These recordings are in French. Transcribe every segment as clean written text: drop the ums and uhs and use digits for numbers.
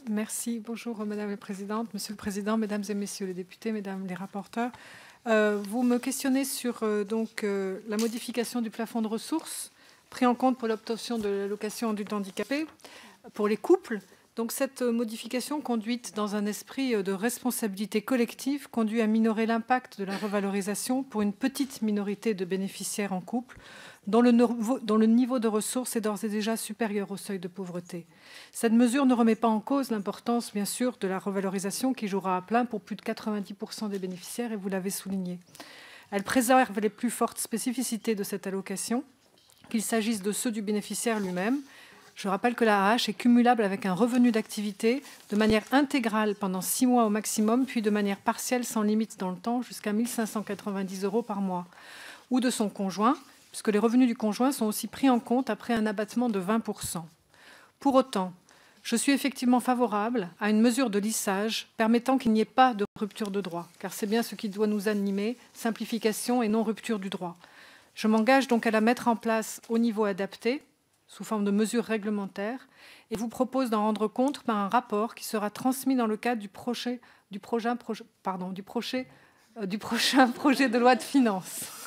Merci. Bonjour Madame la Présidente, Monsieur le Président, Mesdames et Messieurs les députés, Mesdames les rapporteurs. Vous me questionnez sur la modification du plafond de ressources pris en compte pour l'obtention de l'allocation adulte handicapé pour les couples. Donc cette modification conduite dans un esprit de responsabilité collective conduit à minorer l'impact de la revalorisation pour une petite minorité de bénéficiaires en couple dont le niveau de ressources est d'ores et déjà supérieur au seuil de pauvreté. Cette mesure ne remet pas en cause l'importance, bien sûr, de la revalorisation qui jouera à plein pour plus de 90% des bénéficiaires, et vous l'avez souligné. Elle préserve les plus fortes spécificités de cette allocation, qu'il s'agisse de ceux du bénéficiaire lui-même. Je rappelle que la AAH est cumulable avec un revenu d'activité de manière intégrale pendant 6 mois au maximum, puis de manière partielle sans limite dans le temps jusqu'à 1 590 € par mois, ou de son conjoint, puisque les revenus du conjoint sont aussi pris en compte après un abattement de 20%. Pour autant, je suis effectivement favorable à une mesure de lissage permettant qu'il n'y ait pas de rupture de droit, car c'est bien ce qui doit nous animer, simplification et non rupture du droit. Je m'engage donc à la mettre en place au niveau adapté, sous forme de mesures réglementaires, et vous propose d'en rendre compte par un rapport qui sera transmis dans le cadre du prochain projet de loi de finances.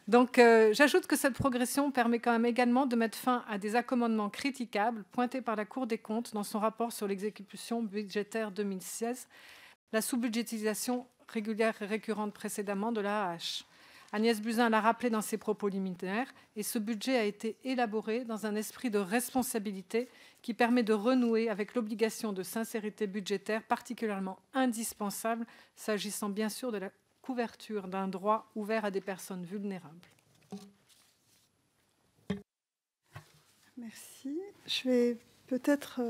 Donc, j'ajoute que cette progression permet quand même également de mettre fin à des accommodements critiquables pointés par la Cour des comptes dans son rapport sur l'exécution budgétaire 2016, la sous-budgétisation régulière et récurrente précédemment de l'AAH. Agnès Buzyn l'a rappelé dans ses propos liminaires, et ce budget a été élaboré dans un esprit de responsabilité qui permet de renouer avec l'obligation de sincérité budgétaire particulièrement indispensable, s'agissant bien sûr de la couverture d'un droit ouvert à des personnes vulnérables. Merci. Je vais peut-être